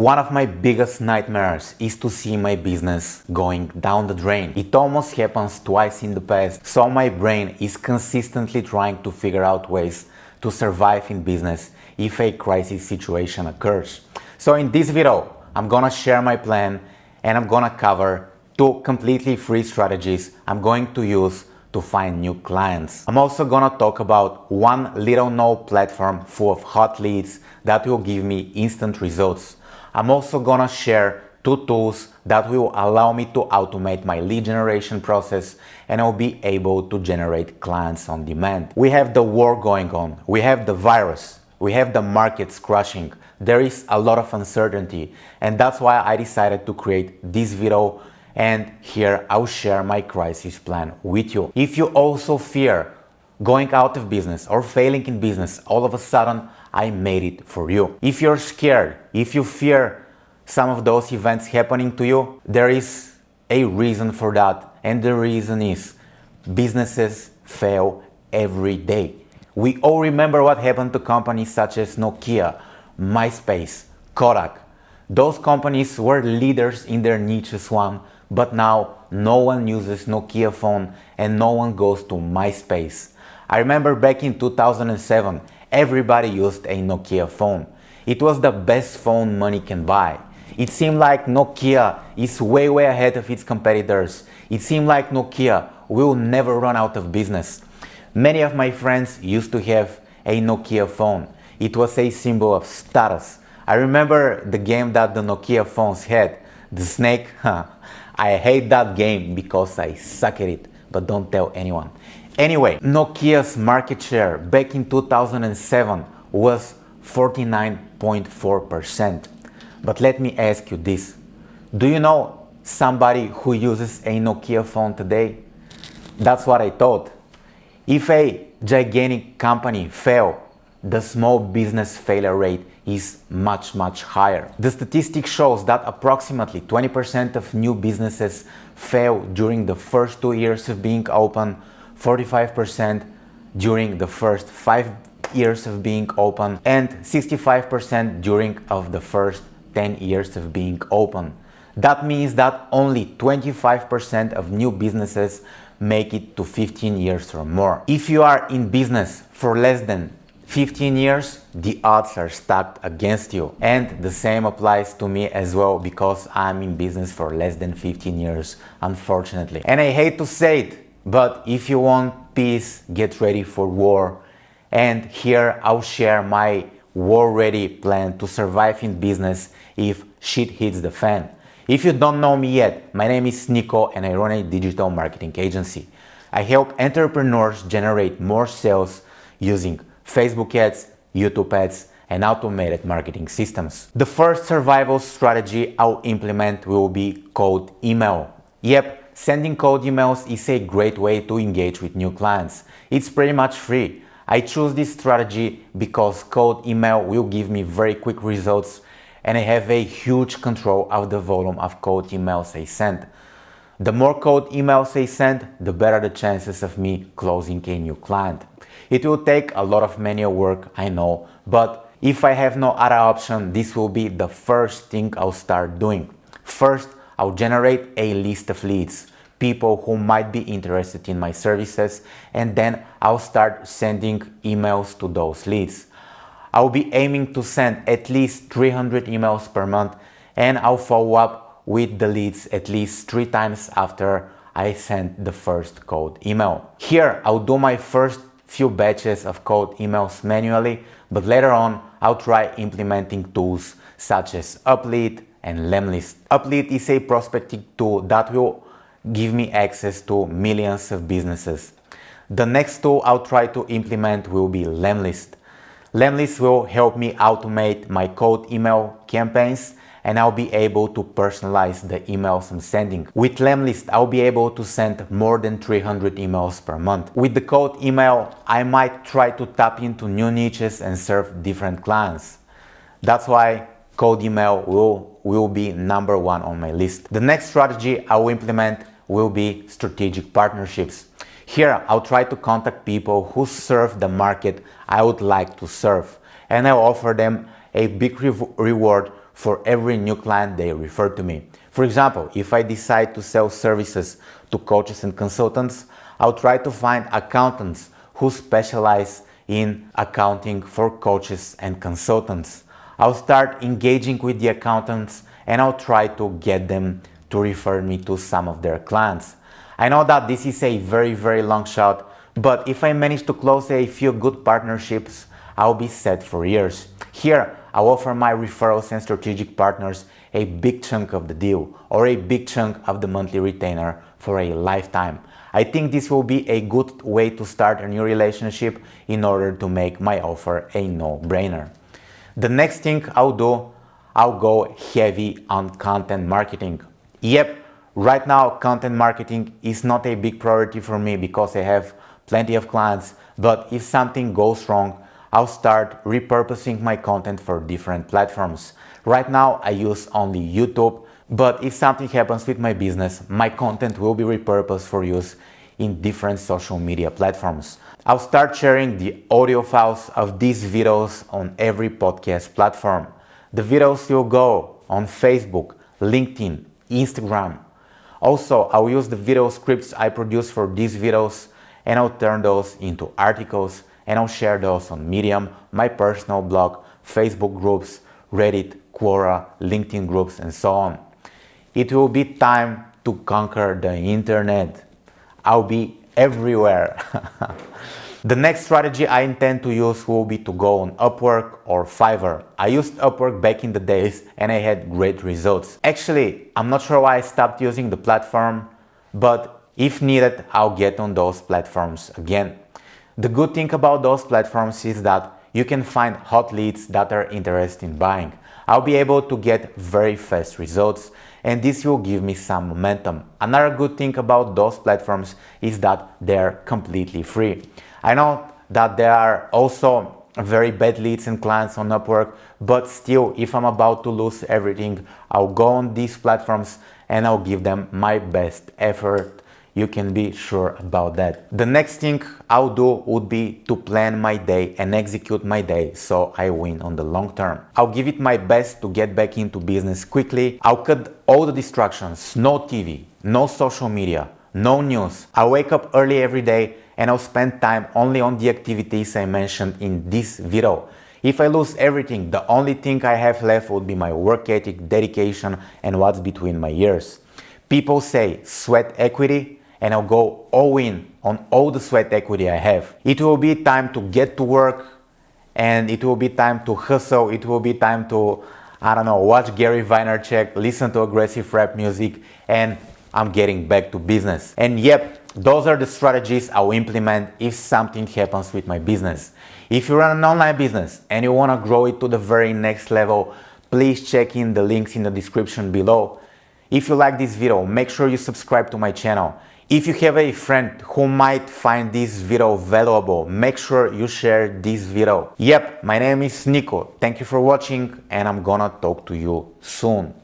One of my biggest nightmares is to see my business going down the drain. It almost happens twice in the past, so my brain is consistently trying to figure out ways to survive in business if a crisis situation occurs. So in this video, I'm gonna share my plan and I'm gonna cover 2 completely free strategies I'm going to use to find new clients. I'm also gonna talk about one little known platform full of hot leads that will give me instant results. I'm also gonna share 2 tools that will allow me to automate my lead generation process, and I'll be able to generate clients on demand. We have the war going on, we have the virus, we have the markets crashing. There is a lot of uncertainty, and that's why I decided to create this video, and here I'll share my crisis plan with you. If you also fear going out of business or failing in business, all of a sudden I made it for you. If you're scared, if you fear some of those events happening to you, there is a reason for that, and the reason is businesses fail every day. We all remember what happened to companies such as Nokia, MySpace, Kodak. Those companies were leaders in their niches one, but now no one uses Nokia phone and no one goes to MySpace. I remember back in 2007, everybody used a Nokia phone. It was the best phone money can buy. It seemed like Nokia is way ahead of its competitors. It seemed like Nokia will never run out of business. Many of my friends used to have a Nokia phone. It was a symbol of status. I remember the game that the Nokia phones had, the Snake. I hate that game because I suck at it, but don't tell anyone. Anyway, Nokia's market share back in 2007 was 49.4%. But let me ask you this. Do you know somebody who uses a Nokia phone today? That's what I thought. If a gigantic company fails, the small business failure rate is much higher. The statistic shows that approximately 20% of new businesses fail during the first 2 years of being open, 45% during the first 5 years of being open, and 65% during of the first 10 years of being open. That means that only 25% of new businesses make it to 15 years or more. If you are in business for less than 15 years, the odds are stacked against you. And the same applies to me as well, because I'm in business for less than 15 years, unfortunately. And I hate to say it, but if you want peace, get ready for war. And here I'll share my war-ready plan to survive in business if shit hits the fan. If you don't know me yet, my name is Nico and I run a digital marketing agency. I help entrepreneurs generate more sales using Facebook ads, YouTube ads, and automated marketing systems. The first survival strategy I'll implement will be cold email. Yep, sending cold emails is a great way to engage with new clients. It's pretty much free. I choose this strategy because cold email will give me very quick results, and I have a huge control of the volume of cold emails I send. The more cold emails I send, the better the chances of me closing a new client. It will take a lot of manual work, I know, but if I have no other option, this will be the first thing I'll start doing. First, I'll generate a list of leads, people who might be interested in my services, and then I'll start sending emails to those leads. I'll be aiming to send at least 300 emails per month, and I'll follow up with the leads at least 3 times after I send the first cold email. Here, I'll do my first few batches of cold emails manually, but later on, I'll try implementing tools such as Uplead and Lemlist. Uplead is a prospecting tool that will give me access to millions of businesses. The next tool I'll try to implement will be Lemlist. Lemlist will help me automate my cold email campaigns, and I'll be able to personalize the emails I'm sending. With Lemlist, I'll be able to send more than 300 emails per month. With the cold email, I might try to tap into new niches and serve different clients. That's why cold email will be number 1 on my list. The next strategy I will implement will be strategic partnerships. Here, I'll try to contact people who serve the market I would like to serve, and I'll offer them a big reward for every new client they refer to me. For example, if I decide to sell services to coaches and consultants, I'll try to find accountants who specialize in accounting for coaches and consultants. I'll start engaging with the accountants and I'll try to get them to refer me to some of their clients. I know that this is a very long shot, but if I manage to close a few good partnerships, I'll be set for years. Here, I'll offer my referrals and strategic partners a big chunk of the deal or a big chunk of the monthly retainer for a lifetime. I think this will be a good way to start a new relationship in order to make my offer a no-brainer. The next thing I'll do, I'll go heavy on content marketing. Yep, right now content marketing is not a big priority for me because I have plenty of clients, but if something goes wrong, I'll start repurposing my content for different platforms. Right now I use only YouTube, but if something happens with my business, my content will be repurposed for use in different social media platforms. I'll start sharing the audio files of these videos on every podcast platform. The videos will go on Facebook, LinkedIn, Instagram. Also, I'll use the video scripts I produce for these videos and I'll turn those into articles and I'll share those on Medium, my personal blog, Facebook groups, Reddit, Quora, LinkedIn groups, and so on. It will be time to conquer the internet. I'll be everywhere. The next strategy I intend to use will be to go on Upwork or Fiverr. I used Upwork back in the days and I had great results. Actually, I'm not sure why I stopped using the platform, but if needed, I'll get on those platforms again. The good thing about those platforms is that you can find hot leads that are interested in buying. I'll be able to get very fast results and this will give me some momentum. Another good thing about those platforms is that they're completely free. I know that there are also very bad leads and clients on Upwork, but still, if I'm about to lose everything, I'll go on these platforms and I'll give them my best effort. You can be sure about that. The next thing I'll do would be to plan my day and execute my day so I win on the long term. I'll give it my best to get back into business quickly. I'll cut all the distractions, no TV, no social media, no news. I'll wake up early every day and I'll spend time only on the activities I mentioned in this video. If I lose everything, the only thing I have left would be my work ethic, dedication, and what's between my ears. People say sweat equity, and I'll go all in on all the sweat equity I have. It will be time to get to work and it will be time to hustle. It will be time to, I don't know, watch Gary Vaynerchuk, listen to aggressive rap music, and I'm getting back to business. And yep, those are the strategies I'll implement if something happens with my business. If you run an online business and you want to grow it to the very next level, please check in the links in the description below. If you like this video, make sure you subscribe to my channel. If you have a friend who might find this video valuable, make sure you share this video. Yep, my name is Nico. Thank you for watching and I'm gonna talk to you soon.